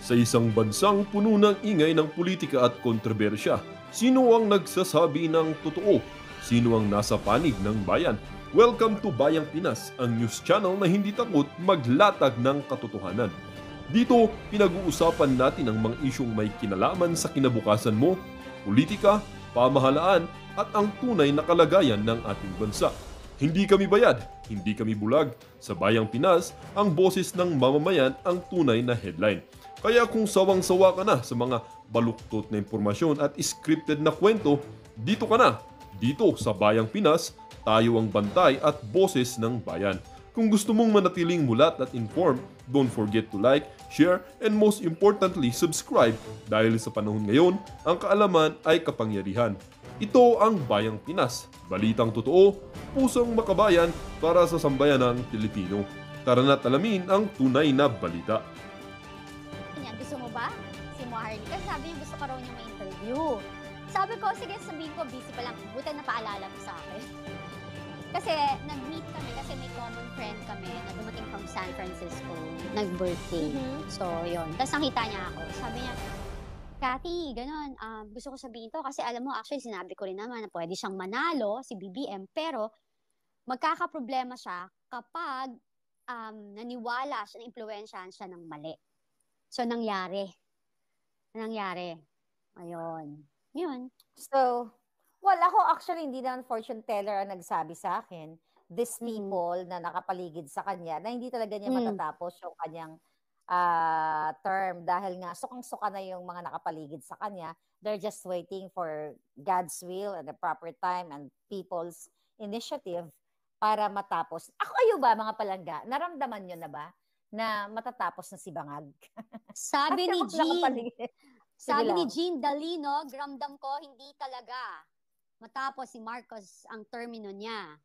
Sa isang bansang puno ng ingay ng politika at kontrobersya, sino ang nagsasabi ng totoo? Sino ang nasa panig ng bayan? Welcome to Bayang Pinas, ang news channel na hindi takot maglatag ng katotohanan. Dito, pinag-uusapan natin ang mga isyong may kinalaman sa kinabukasan mo, politika, pamahalaan, at ang tunay na kalagayan ng ating bansa. Hindi kami bayad, hindi kami bulag. Sa Bayang Pinas, ang boses ng mamamayan ang tunay na headline. Kaya kung sawang-sawa ka na sa mga baluktot na impormasyon at scripted na kwento, dito ka na. Dito sa Bayang Pinas, tayo ang bantay at boses ng bayan. Kung gusto mong manatiling mulat at informed, don't forget to like, share, and most importantly, subscribe dahil sa panahon ngayon, ang kaalaman ay kapangyarihan. Ito ang Bayang Pinas, balitang totoo, pusong makabayan para sa sambayanang Pilipino. Tara na't alamin ang tunay na balita. Gusto mo ba? Si Moharley. Kasi sabi niya gusto ka raw niya may interview. Sabi ko, sige sabihin ko, busy pa lang. Buti na paalala mo sa akin. Kasi nag-meet kami, kasi may common friend kami na dumating from San Francisco. Nag-birthday. So, yun. Tapos nakita niya ako. Sabi niya, Cathy, ganun, gusto ko sabihin to kasi alam mo, actually sinabi ko rin naman na pwede siyang manalo, si BBM, pero magkakaproblema siya kapag naniwala siya, na-impluwensyahan siya ng mali. So, nangyari. Ayun. Yun. So, well, ako actually hindi naman fortune teller ang nagsabi sa akin. These people na nakapaligid sa kanya, na hindi talaga niya matatapos yung kanyang term dahil nga sukang-suka na yung mga nakapaligid sa kanya. They're just waiting for God's will and the proper time and people's initiative para matapos. Kayo ba mga palangga, naramdaman nyo na ba na matatapos na si Bangag? Sabi ni Jean Dalino, gramdam ko hindi talaga matapos si Marcos ang termino niya.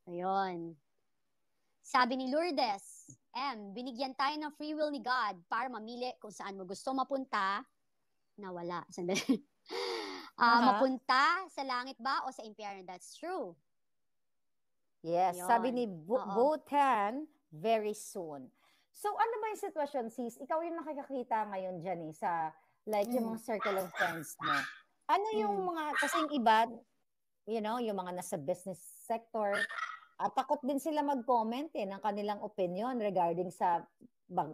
Ayun. Sabi ni Lourdes, binigyan tayo ng free will ni God para mamili kung saan mo gusto mapunta. Nawala. Mapunta sa langit ba o sa impyerno? That's true. Yes, Yun. sabi ni Botan, very soon. So, ano ba yung sitwasyon, sis? Ikaw yung nakikita ngayon dyan sa yung mga circle of friends mo. Ano yung mga, kasi yung iba, yung mga nasa business sector, takot din sila mag-comment ng kanilang opinion regarding sa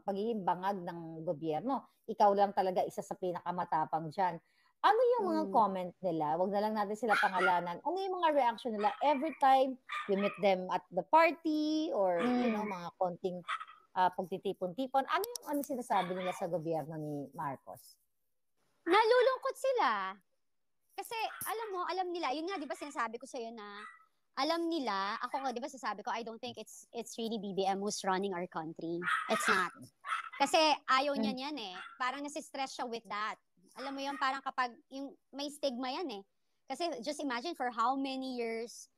pagiging bangag ng gobyerno. Ikaw lang talaga isa sa pinakamatapang dyan. Ano yung mga comment nila? Huwag na lang natin sila pangalanan. Ano yung mga reaction nila every time you meet them at the party or, mga konting pagtitipon-tipon? Ano sinasabi nila sa gobyerno ni Marcos? Nalulungkot sila. Kasi, alam nila, yun nga, di ba sinasabi ko sa'yo na, alam nila, ako di ba sasabi ko, I don't think it's really BBM who's running our country. It's not. Kasi ayaw niya niyan eh. Parang nasistress siya with that. Alam mo yun, parang kapag, may stigma yan eh. Kasi just imagine for how many years,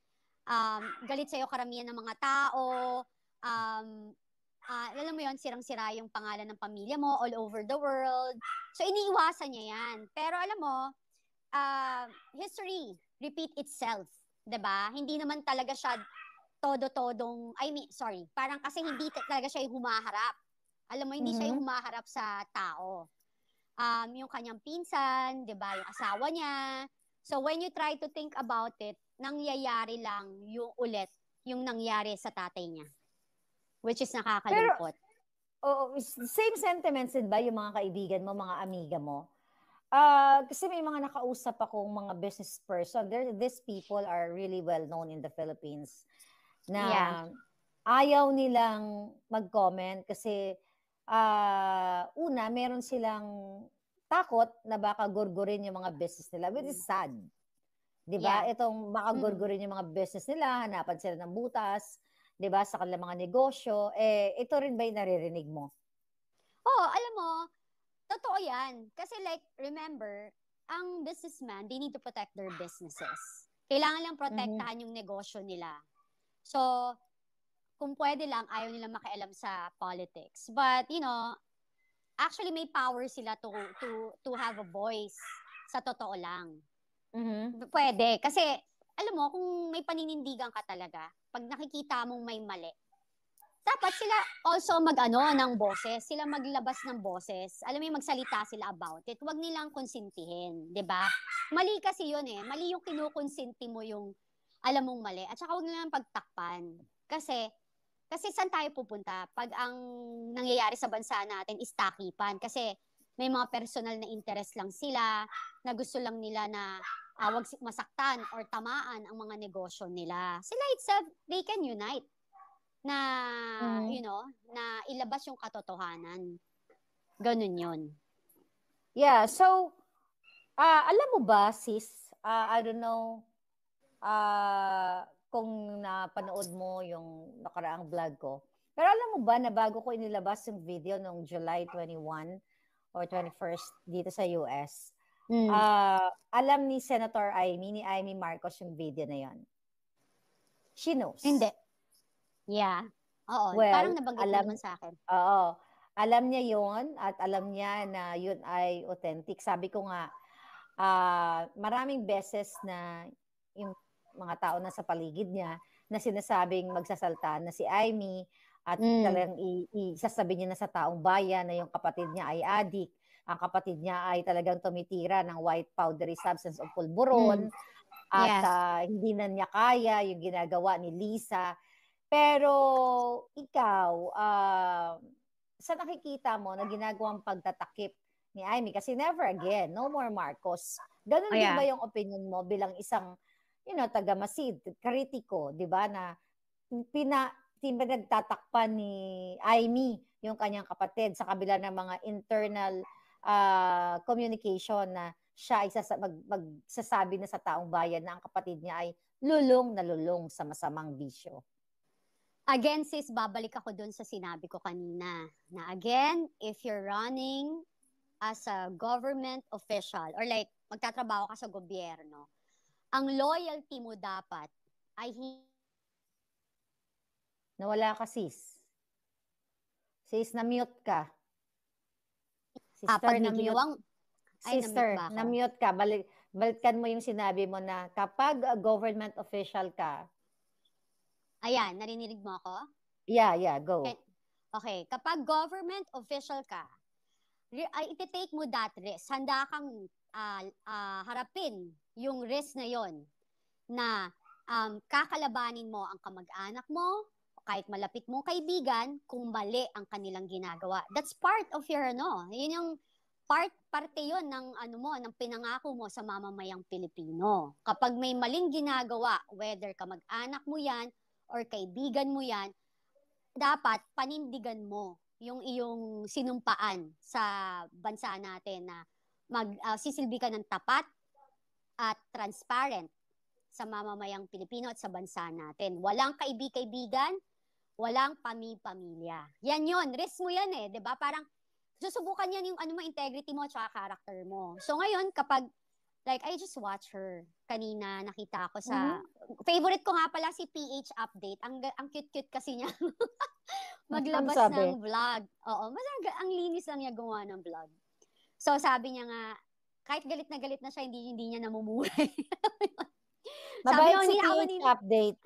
galit sa'yo karamihan ng mga tao, alam mo yun, sirang-sira yung pangalan ng pamilya mo all over the world. So, iniiwasan niya yan. Pero alam mo, history repeat itself. 'Di ba? Hindi naman talaga siya todo-todong, parang kasi hindi talaga siya yung humaharap. Alam mo, hindi siya yung humaharap sa tao. Yung kanyang pinsan, 'di ba, yung asawa niya. So when you try to think about it, nangyayari lang yung nangyari sa tatay niya. Which is nakakalungkot. Pero, same sentiments din ba yung mga kaibigan mo, mga amiga mo? Kasi may mga nakausap akong mga business person. These people are really well known in the Philippines na ayaw nilang mag-comment kasi una, meron silang takot na baka gurgurin yung mga business nila, which is sad. Diba? Itong baka gurgurin yung mga business nila, hanapan sila ng butas, diba, sa kanilang mga negosyo. Ito rin ba yung naririnig mo? Alam mo, totoo yan. Kasi remember, ang businessman, they need to protect their businesses. Kailangan lang protektahan yung negosyo nila. So, kung pwede lang, ayaw nilang makialam sa politics. But, actually may power sila to have a voice sa totoo lang. Pwede. Kasi, alam mo, kung may paninindigan ka talaga, pag nakikita mong may mali, dapat sila also ng boses. Sila maglabas ng boses. Alam mo yung magsalita sila about it. Huwag nilang konsintihin, 'di ba? Mali kasi 'yun eh. Mali yung kinukonsinti mo yung alam mong mali. At saka huwag nilang pagtakpan. Kasi saan tayo pupunta pag ang nangyayari sa bansa natin is takipan? Kasi may mga personal na interest lang sila na gusto lang nila na wag masaktan or tamaan ang mga negosyo nila. Sila itself, they can unite na, na ilabas yung katotohanan. Ganun yun. Yeah, so, alam mo ba, sis, I don't know, kung napanood mo yung nakaraang vlog ko, pero alam mo ba na bago ko inilabas yung video noong July 21 or 21st dito sa US, alam ni Senator ni Amy Marcos yung video na yon. She knows. Hindi. Yeah. Oo. Well, parang nabanggit naman sa akin. Oo. Alam niya yon at alam niya na yun ay authentic. Sabi ko nga, maraming beses na yung mga tao na sa paligid niya na sinasabing magsasalta na si Amy at talagang isasabi niya na sa taong bayan na yung kapatid niya ay addict. Ang kapatid niya ay talagang tumitira ng white powdery substance o pulburon at hindi na niya kaya yung ginagawa ni Lisa. Pero ikaw, sa nakikita mo na ginagawang pagtatakip ni Amy, kasi never again, no more Marcos. Ganun din ba yung opinion mo bilang isang, taga-Masid, kritiko, di ba, na pinagtatakpan ni Amy yung kanyang kapatid sa kabila ng mga internal communication na siya ay magsasabi na sa taong bayan na ang kapatid niya ay lulong na lulong sa masamang bisyo. Again, sis, babalik ako dun sa sinabi ko kanina na again, if you're running as a government official or like magtatrabaho ka sa gobyerno, ang loyalty mo dapat ay nawala ka, sis. Sis, na-mute ka. Sister, na-mute. Sister, na-mute ka. Balikan mo yung sinabi mo na kapag government official ka. Ayan, narinig mo ako? Yeah, go. Okay. Kapag government official ka, iti-take mo that risk. Handa kang harapin yung risk na yon na kakalabanin mo ang kamag-anak mo, kahit malapit mong kaibigan, kung mali ang kanilang ginagawa. That's part of your, yun yung parte yon ng ng pinangako mo sa mamamayang Pilipino. Kapag may maling ginagawa, whether kamag-anak mo yan, or kaibigan mo yan, dapat panindigan mo yung iyong sinumpaan sa bansa natin na sisilbi ka ng tapat at transparent sa mamamayang Pilipino at sa bansa natin. Walang kaibigan, walang pamilya. Yan yun, risk mo yan eh, 'di ba? Parang susubukan yan yung integrity mo at character mo. So ngayon, kapag like, I just watch her. Kanina, nakita ko sa... Favorite ko nga pala si PH Update. Ang cute-cute kasi niya. Maglabas ng vlog. Oo, ang linis lang niya gumawa ng vlog. So, sabi niya nga, kahit galit na siya, hindi niya namumuhay. Mabait si PH Update.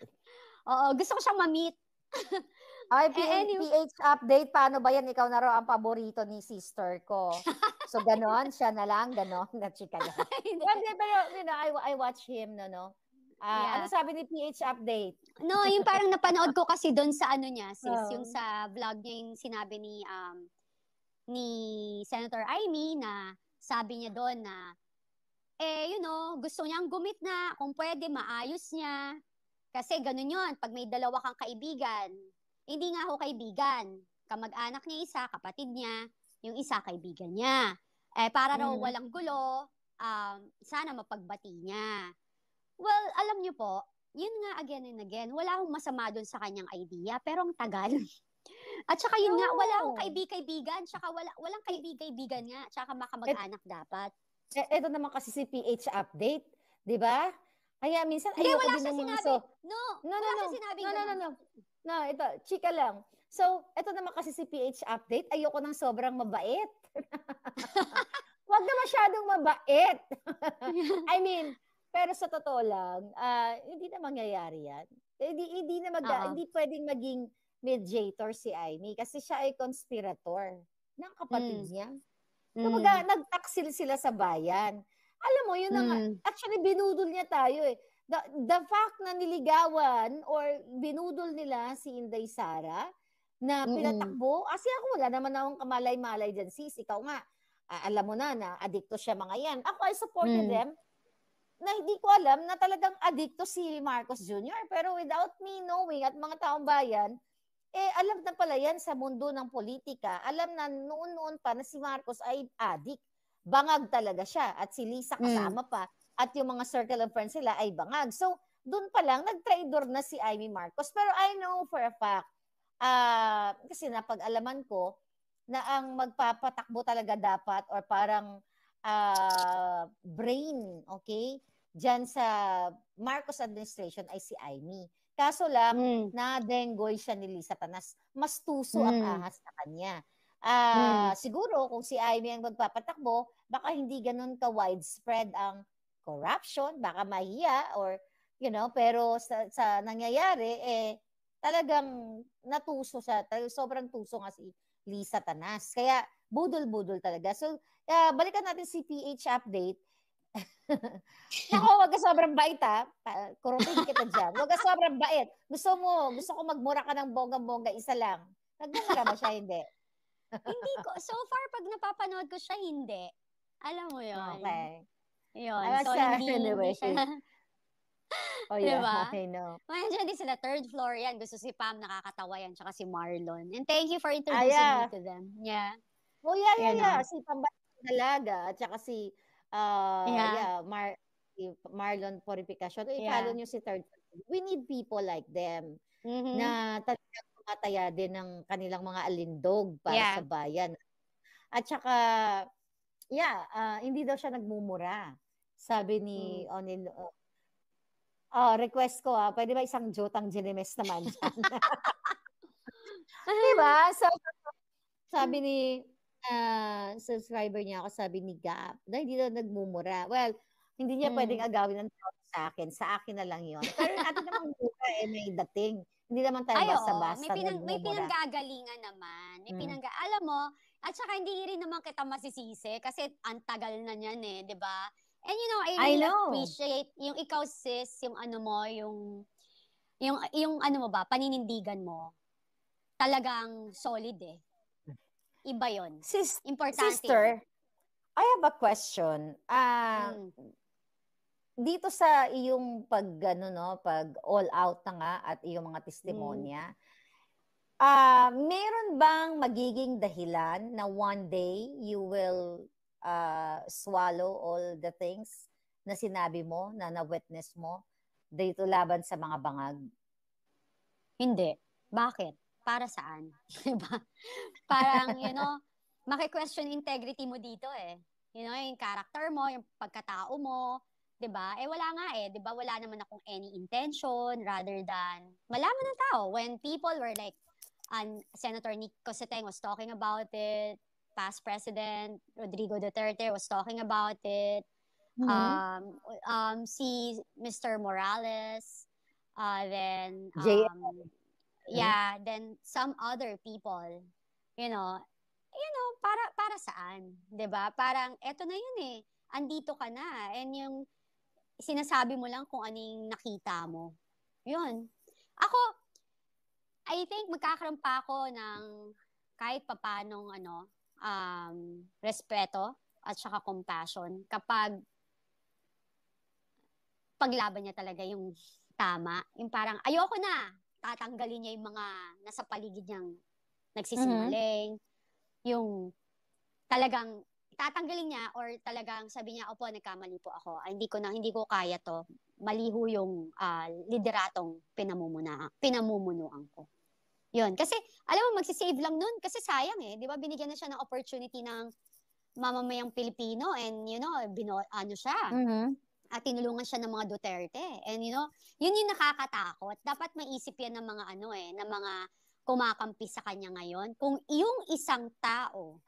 Oo, gusto ko siyang ma-meet. Ay, PH Update, paano ba yan? Ikaw na raw ang paborito ni sister ko. So, ganon, siya na lang, ganon, na chika lang. Pero, I watch him, no? Ano sabi ni PH Update? No, yung parang napanood ko kasi doon sa niya, sis, yung sa vlog niya, yung sinabi ni Senator Amy na sabi niya doon na, gusto niyang gumit na, kung pwede, maayos niya. Kasi ganun yun, pag may dalawa kang kaibigan, hindi nga ako kaibigan. Kamag-anak niya isa, kapatid niya, yung isa kaibigan niya. Para raw walang gulo, sana mapagbati niya. Well, alam niyo po, yun nga again and again, wala akong masama doon sa kanyang idea, pero ang tagal. At saka yun nga, wala akong kaibigan, tsaka walang kaibigan nga, tsaka makamag-anak dapat. Ito naman kasi si PH Update, di ba? Kaya minsan ayoko din ng mga No, ito, chika lang. So, ito naman kasi si PH Update, ayoko ng sobrang mabait. Huwag na masyadong mabait. I mean, pero sa totoo lang, hindi na mangyayari yan. Hindi pwedeng maging mediator si Amy kasi siya ay conspirator ng kapatid niya. Mm. Nagtaksil sila sa bayan. Alam mo, yun actually binudol niya tayo eh. The fact na niligawan or binudol nila si Inday Sara na pinatakbo, kasi ako wala naman akong kamalay-malay dyan, sis. Ikaw nga, alam mo na adikto siya mga yan. Ako, I supported them na hindi ko alam na talagang adikto si Marcos Jr. Pero without me knowing at mga taong bayan, alam na pala yan sa mundo ng politika. Alam na noon-noon pa na si Marcos ay adik. Bangag talaga siya. At si Lisa kasama pa. At yung mga circle of friends sila ay bangag. So, doon pa lang, nag-traidor na si Amy Marcos. Pero I know for a fact, kasi napag-alaman ko, na ang magpapatakbo talaga dapat or parang brain, okay, dyan sa Marcos administration ay si Amy. Kaso lang, na-denggoy siya ni Lisa Tanas. Mas tuso ang ahas sa kanya. Siguro, kung si Amy ang magpapatakbo, baka hindi ganun ka-widespread ang corruption, baka mahiya or, pero sa nangyayari, talagang natuso siya. Sobrang tuso nga si Lisa Tanas. Kaya, budol-budol talaga. So, balikan natin si PH update. Ako, wag ka sobrang bait ha. Kurutin kita dyan. Wag ka sobrang bait. Gusto ko magmura ka ng bonggang-bongga, isa lang. Nagmumura ba siya? Hindi. Hindi ko. So far, pag napapanood ko siya, hindi. Alam mo yun. Okay. Yun. So, hindi siya. Oh, yeah. Diba? I know. Nandiyan din sila, third floor yan. Gusto si Pam, nakakatawa yan. Tsaka si Marlon. And thank you for introducing me to them. Yeah. Oh, yeah. Si Pambayang Dalaga. At saka si Marlon Purificación. I-follow nyo si third floor. We need people like them na talagang tumataya din ng kanilang mga alindog para sa bayan. At saka, hindi daw siya nagmumura. Sabi ni Onil, request ko pwede ba isang Jotang Ginemes naman dyan? Diba? So, sabi ni subscriber niya ako, sabi ni Gap, na hindi daw nagmumura. Well, hindi niya pwedeng agawin ng tao sa akin. Sa akin na lang yon. Pero atin namang mura may dating. Hindi naman tayo basta-basta nagmumura. May pinanggagalingan naman. Alam mo, at saka hindi rin naman kita masisisi kasi ang tagal na niyan di ba? And I really appreciate yung ikaw sis, yung ano mo, yung ano mo ba, paninindigan mo. Talagang solid Iba yon. Importante. Sister, I have a question. Dito sa iyong pag all out na nga at iyong mga testimonya, meron bang magiging dahilan na one day you will swallow all the things na sinabi mo, na na-witness mo dito laban sa mga bangag? Hindi. Bakit? Para saan? Diba? Parang, maki-question integrity mo dito yung character mo, yung pagkatao mo, diba? Wala nga diba? Wala naman akong any intention rather than malaman ng tao. When people were like, Senator Nico Seteng was talking about it, past President Rodrigo Duterte was talking about it, si Mr. Morales, then then some other people, para saan, 'di ba? Parang eto na 'yun andito ka na, and yung sinasabi mo lang kung anong nakita mo. 'Yun. Ako, I think magkakaroon pa ako ng kahit papanong respeto at saka compassion kapag paglaban niya talaga yung tama. Yung parang, ayoko na. Tatanggalin niya yung mga nasa paligid niyang nagsisinungaling. Yung talagang tatanggalin niya or talagang sabi niya, opo, nagkamali po ako. Hindi ko kaya to. Maliho yung lideratong pinamumunuan ko. Yun. Kasi, alam mo, magsisave lang nun. Kasi sayang Di ba? Binigyan na siya ng opportunity ng mamamayang Pilipino and, siya. At tinulungan siya ng mga Duterte. And, yun yung nakakatakot. Dapat maisip yan ng mga ng mga kumakampi sa kanya ngayon. Kung yung isang tao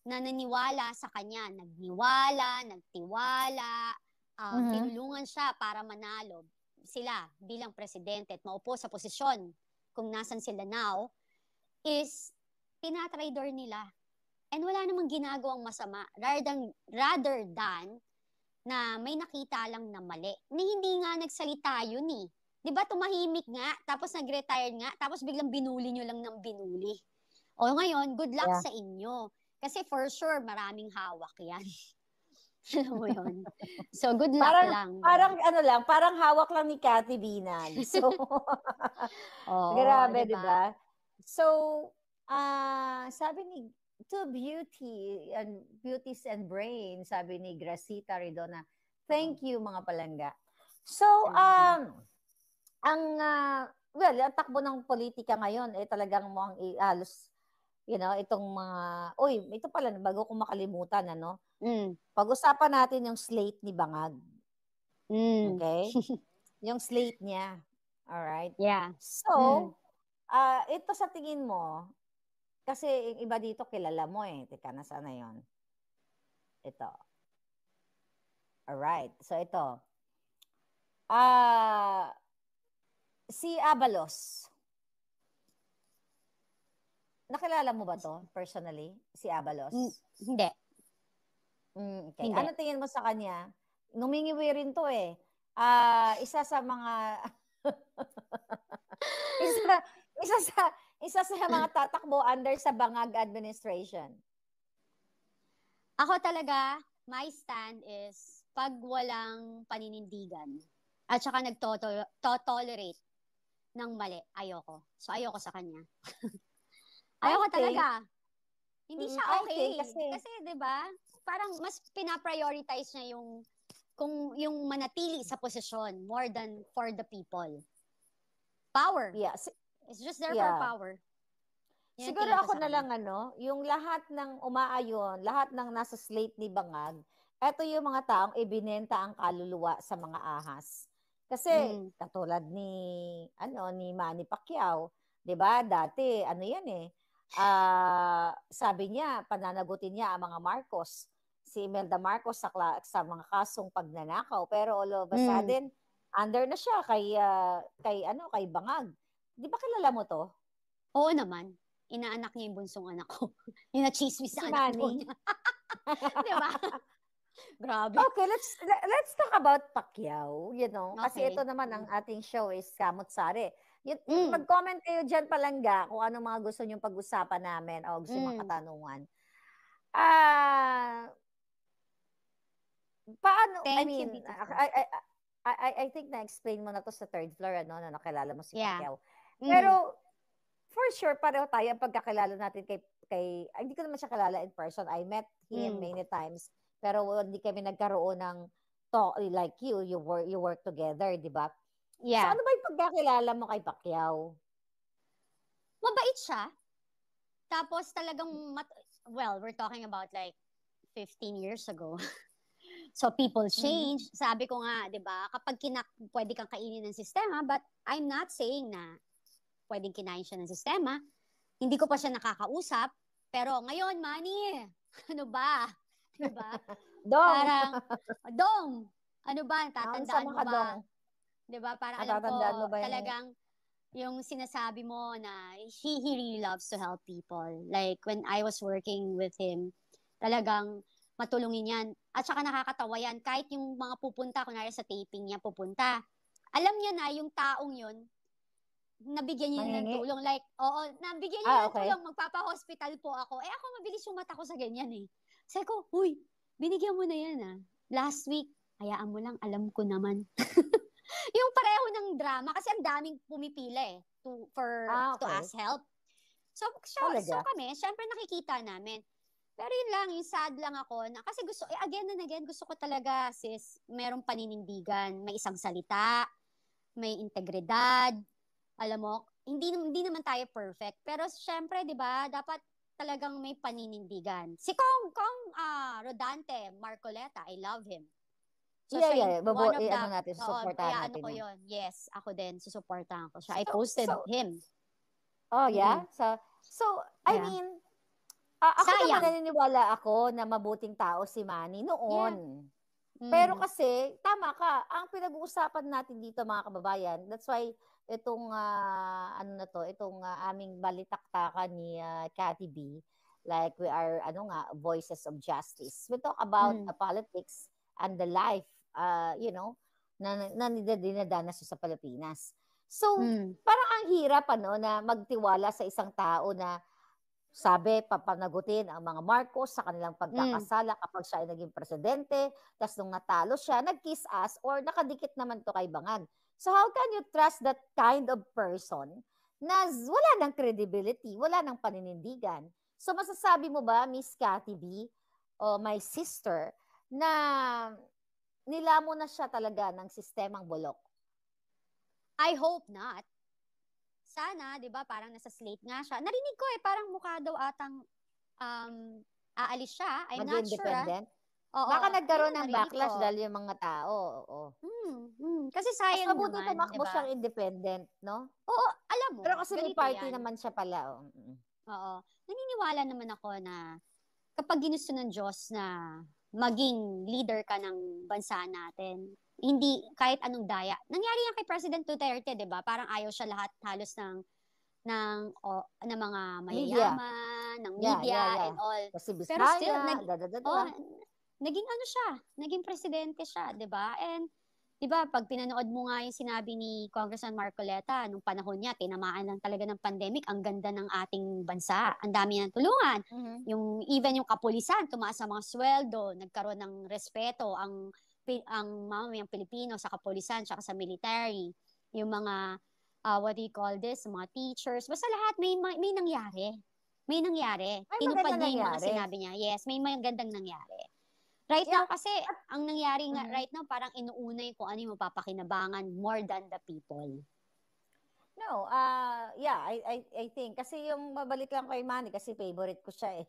na naniwala sa kanya, nagtiwala, tinulungan siya para manalo sila bilang presidente at maupo sa posisyon kung nasan sila now, is tinatraidor nila. And wala namang ginagawang masama rather than na may nakita lang na mali. Ni hindi nga nagsalita yun eh. 'Di ba tumahimik nga, tapos nag-retire nga, tapos biglang binuli nyo lang ng binuli. O ngayon, good luck sa inyo. Kasi for sure, maraming hawak yan. Alam mo yun? So, good luck lang. Parang hawak lang ni Cathy Binag. So, grabe, diba? So, sabi ni to beauties and brains, sabi ni Gracita Redona, thank you mga palangga. So, ang takbo ng politika ngayon, talagang mukhang halos, itong mga, ito pala, bago ko makalimutan, pag-usapan natin yung slate ni Bangag. Okay? Yung slate niya. Alright? Yeah. So, ito sa tingin mo, kasi yung iba dito kilala mo Teka, nasaan na yun? Ito. Alright. So, ito. Si Abalos. Nakilala mo ba to personally? Si Abalos? Hindi. Okay. Hindi. Ano tingin mo sa kanya? Numingiwi rin to isa sa mga isa sa mga tatakbo under sa Bangag administration. Ako talaga, my stand is pag walang paninindigan at saka nagto-tolerate ng mali, ayoko. So, ayoko sa kanya. Ayoko talaga. Hindi siya okay. Kasi 'di ba? Parang mas pina-prioritize niya yung manatili sa posisyon more than for the people. Power. Yeah. It's just there for power. Yan siguro ako na lang yung lahat ng umaayon, lahat ng nasa slate ni Bangag, eto yung mga taong ibinenta ang kaluluwa sa mga ahas. Kasi katulad ni Manny Pacquiao, 'di ba? Dati sabi niya, pananagutin niya ang mga Marcos, si Imelda Marcos sa mga kasong pagnanakaw, pero all of a sudden under na siya kay Bangag. 'Di ba kilala mo to? Oo naman. Inaanak niya yung bunsong anak ko. Yung na-chismis sa anak ko niya. 'Di ba? Grabe. Okay, let's talk about Pacquiao, Kasi ito naman ang ating show is Kamot Sari. Mag-comment kayo dyan palangga kung ano mga gusto nyong pag-usapan namin o gusto mga katanungan. Paano, I think na-explain mo na to sa third floor, na nakilala mo si Pacquiao. Pero, for sure, pareho tayo ang pagkakilala natin kay hindi ko naman siya kilala in person. I met him many times. Pero hindi kami nagkaroon ng talk like you work together, di ba? Yeah. So, ano ba yung pagkakilala mo kay Pacquiao? Mabait siya. Tapos talagang, we're talking about like 15 years ago. So, people change. Sabi ko nga, di ba, kapag pwede kang kainin ng sistema, but I'm not saying na pwedeng kinain siya ng sistema. Hindi ko pa siya nakakausap. Pero ngayon, Manny, ano ba? Diba? Dong! Parang, Dong! Ano ba? Tatandaan mo ba? Dong? Diba? Parang alam ko, talagang yung sinasabi mo na he really loves to help people. Like, when I was working with him, talagang matulungin yan. At saka nakakatawa yan. Kahit yung mga pupunta, kunwari sa taping niya pupunta, alam niya na yung taong yun, nabigyan niya ng tulong. Like, nabigyan niya ng tulong, magpapa-hospital po ako. Ako mabilis yung mata ko sa ganyan Sabi ko, binigyan mo na yan Last week, hayaan mo lang, alam ko naman. Yung pareho ng drama, kasi ang daming pumipila to ask help. So kami, syempre nakikita namin. Pero yun lang, yung sad lang ako, na kasi again and again, gusto ko talaga, sis, merong paninindigan, may isang salita, may integridad, alam mo, hindi naman tayo perfect. Pero syempre, di ba, dapat talagang may paninindigan. Si Kong Rodante Marcoleta, I love him. So, susuportahan natin. ko yun. Yes, ako din, susuportahan ko siya. I posted him. Oh, yeah? So I mean, ako naman naniniwala ako na mabuting tao si Manny noon. Yeah. Pero kasi, tama ka, ang pinag-uusapan natin dito mga kababayan, that's why aming balitaktakan ni Cathy B, like we are voices of justice. We talk about the politics and the life na dinadanas sa Pilipinas. So, parang ang hirap na magtiwala sa isang tao na sabi, papanagutin ang mga Marcos sa kanilang pagkakasala kapag siya ay naging presidente, tapos nung natalo siya, nag-kiss ass or nakadikit naman to kay Bangag. So how can you trust that kind of person na wala ng credibility, wala ng paninindigan? So masasabi mo ba, Miss Cathy B, o my sister, na nilamo na siya talaga ng sistemang bulok? I hope not. Sana, 'di ba, parang nasa slate nga siya. Narinig ko parang mukha daw atang aalis siya. I'm not sure. Independent? Oo, baka nagkaroon ng backlash dahil yung mga tao. Oo. Kasi sayang naman, mabuti tumakbo diba? Siyang independent, no? Oo, alam mo. Pero kasi may party naman siya pala. Oo. Naniniwala naman ako na kapag ginusto ng Diyos na maging leader ka ng bansa natin, hindi kahit anong daya. Nangyari yan kay President Duterte, 'di ba? Parang ayaw siya lahat halos ng mga mayayaman, ng media and all. Kasi pero still naging presidente siya, 'di ba? And 'di ba, pag pinanood mo nga yung sinabi ni Congressman Marcoleta nung panahon niya, tinamaan lang talaga ng pandemic, ang ganda ng ating bansa. Ang dami nang tulungan. Yung even yung kapulisan, tumaas ang mga sweldo, nagkaroon ng respeto ang mamamayang Pilipino sa kapulisan at sa military. Yung mga what do you call this, mga teachers, basta lahat may nangyari. May nangyari. Tinupad niya yung mga sinabi niya. Yes, may magandang nangyari. Right now kasi, ang nangyari nga right now, parang inuuna yung kung ano yung mapapakinabangan more than the people. No, I think, kasi yung mabalik lang kay Manny, kasi favorite ko siya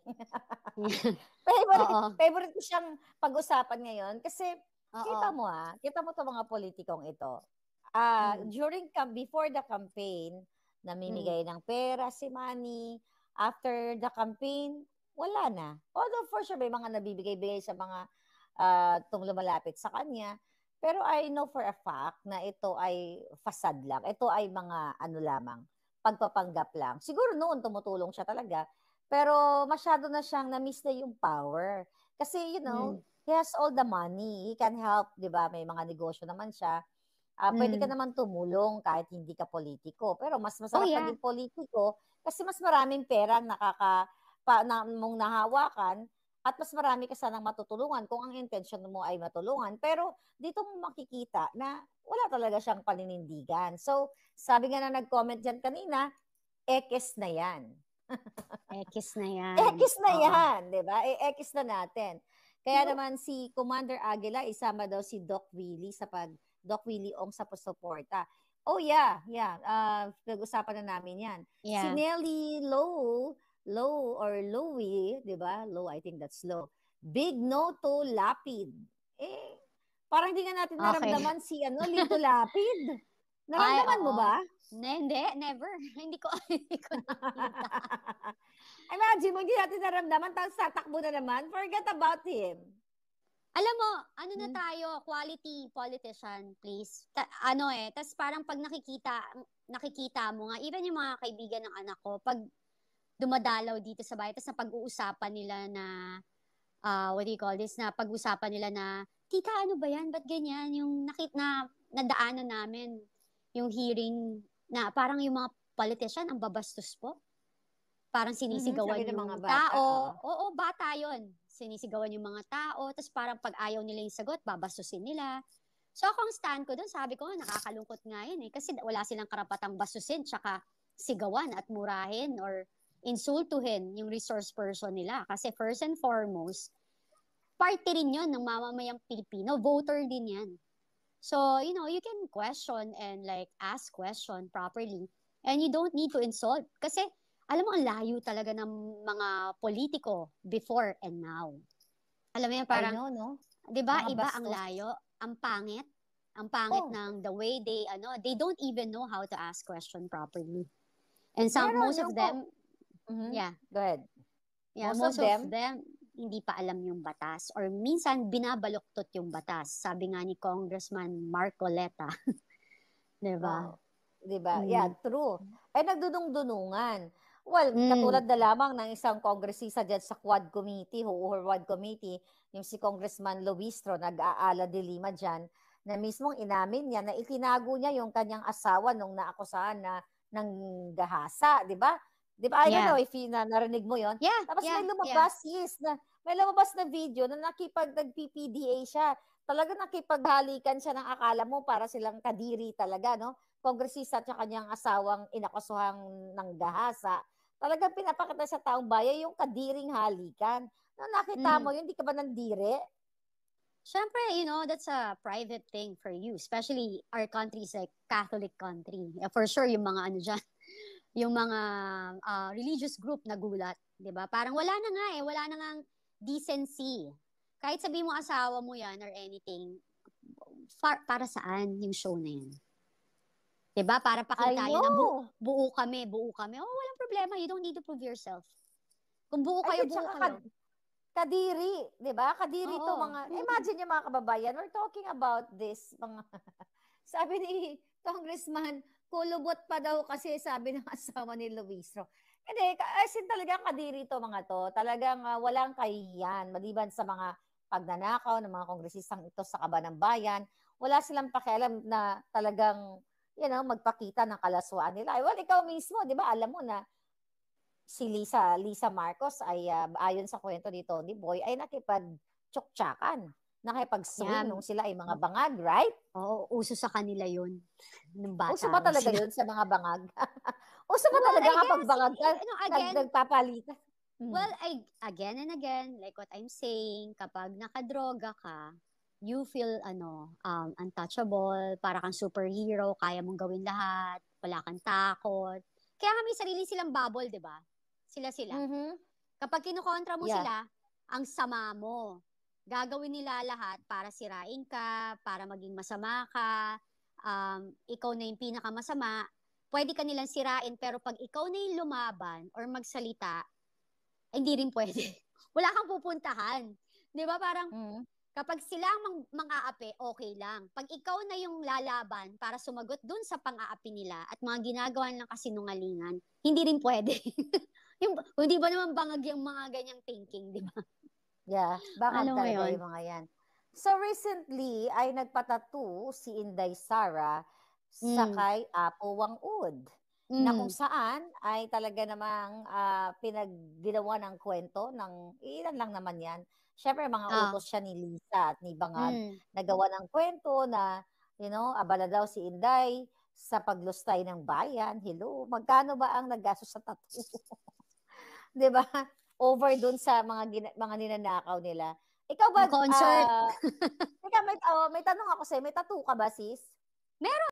favorite ko siyang pag-usapan ngayon, kasi kita mo itong mga politikong ito. Before the campaign, namimigay ng pera si Manny. After the campaign, wala na. Although for sure, may mga nabibigay-bigay sa mga lumalapit sa kanya. Pero I know for a fact na ito ay fasad lang. Ito ay mga lamang, pagpapanggap lang. Siguro noon tumutulong siya talaga. Pero masyado na siyang na-miss na yung power. Kasi, he has all the money. He can help, di ba? May mga negosyo naman siya. Pwede ka naman tumulong kahit hindi ka politiko. Pero mas masarap maging politiko kasi mas maraming pera mong nahawakan at mas marami ka sanang matutulungan kung ang intention mo ay matulungan. Pero dito mo makikita na wala talaga siyang paninindigan. So, sabi nga na nag-comment dyan kanina, ekis na yan. Ekis na yan. Ekis na yan, di ba? Ekis na natin. Kaya naman si Commander Aguila, isama daw si Doc Willie Doc Willie Ong sa suporta. Oh yeah. Nag-usapan na namin yan. Yeah. Si Nelly Low or Louie, di ba? Low, I think that's low. Big no to Lapid. Parang hindi nga natin naramdaman si Lito Lapid. Naramdaman mo ba? Hindi, never. Hindi ko nakita. Imagine mo, hindi natin naramdaman, tapos tatakbo na naman. Forget about him. Alam mo, na tayo, quality politician, please. Tas parang pag nakikita mo nga, even yung mga kaibigan ng anak ko, pag dumadalaw dito sa bahay, tas na pag-uusapan nila na, what do you call this, na pag-uusapan nila na, tita, ano ba yan? Ba't ganyan? Yung nadaanan namin, yung hearing na parang yung mga politician, ang babastos po. Parang sinisigawan yung mga tao. Oo, bata yun. Sinisigawan yung mga tao. Tapos parang pag ayaw nila yung sagot, babastusin nila. So ako ang stand ko doon, sabi ko, nakakalungkot nga yun kasi wala silang karapatang bastusin tsaka sigawan at murahin or insultuhin yung resource person nila. Kasi first and foremost, party rin yun ng mamamayang Pilipino. Voter din yan. So, you can question and ask question properly. And you don't need to insult. Kasi, alam mo, ang layo talaga ng mga politiko before and now. Alam mo yan, parang, I know, no? Diba, iba ang layo, ang pangit ng the way they don't even know how to ask question properly. And most of them, yeah. Go ahead. Yeah, most of them, hindi pa alam yung batas. Or minsan, binabaluktot yung batas. Sabi nga ni Congressman Marcoleta. Diba? Wow. 'Di ba? Yeah, true. Ay nagdudung-dunungan. Well, Mm. katulad na lamang ng isang kongresista dyan sa Quad Committee, Quad Committee, yung si Congressman Luistro, nag-aala de Lima dyan, na mismong inamin niya na itinago niya yung kanyang asawa nung naakusahan na ng gahasa, di ba? Di ba? I don't know if narinig mo yon. Yeah, Tapos yeah, may lumabas, may lumabas na video na nag-PPDA siya. Talaga nakipaghalikan siya ng akala mo para silang kadiri talaga, no? Kongresista at kanyang asawang inakusuhang ng gahasa. Talagang pinapakita sa taong bayan yung kadiring halikan. Nung nakita mo yun, hindi ka ba nandiri? Siyempre, that's a private thing for you. Especially our country is like Catholic country. For sure, yung mga dyan, yung mga religious group nagulat. Diba? Parang wala na nga wala na nga decency. Kahit sabihin mo asawa mo yan or anything, para saan yung show na yan? Diba? Para pakita yun na buo kami. Walang problema. You don't need to prove yourself. Kung buo kayo. Kadiri, di ba? Kadiri to mga, imagine yung mga kababayan, we're talking about this, mga, sabi ni Congressman, kulubot pa daw kasi sabi ng asawa ni Luistro. Hindi, as in talagang kadiri to mga to, talagang walang kahihiyan, maliban sa mga pagnanakaw ng mga kongresistang ito sa kaba ng bayan, wala silang pakialam na talagang, magpakita ng kalaswaan nila. Well, ikaw mismo, di ba, alam mo na, si Lisa Marcos ay ayon sa kwento ni Tony Boy ay nakipag-tsuktsakan, nakipag-swing nung sila ay mga bangag, right? Oo, uso sa kanila yun. Uso ba talaga yun sa mga bangag? Uso ba talaga kapag bangag ka, nagpapalitan? Well, again and again, like what I'm saying, kapag nakadroga ka, you feel untouchable, para kang superhero, kaya mong gawin lahat, wala kang takot. Kaya kami sarili silang bubble, di ba? Sila. Kapag kinukontra mo sila, ang sama mo. Gagawin nila lahat para sirain ka, para maging masama ka. Ikaw na yung pinakamasama. Pwede ka nilang sirain, pero pag ikaw na yung lumaban or magsalita, hindi rin pwede. Wala kang pupuntahan. Di ba? Parang, kapag sila ang mang-aapi, okay lang. Pag ikaw na yung lalaban para sumagot dun sa pang-aapi nila at mga ginagawa ng kasinungalingan, hindi rin pwede. Hindi ba naman bangag yung mga ganyang thinking, di ba? Yeah, bangag talaga yung mga yan. So recently, ay nagpatattoo si Inday Sara sa kay Apo Wang-ud. Na kung saan ay talaga namang pinagginawa ng kwento ng ilan lang naman yan. Siyempre, mga utos siya ni Lisa at ni Bangag. Nagawa ng kwento na, abala daw si Inday sa paglustay ng bayan. Hello, magkano ba ang naggastos sa tattoo? Diba? Over dun sa mga ninanakaw nila. Ikaw ba? Concert. May tanong ako sa'yo. May tattoo ka ba, sis? Meron.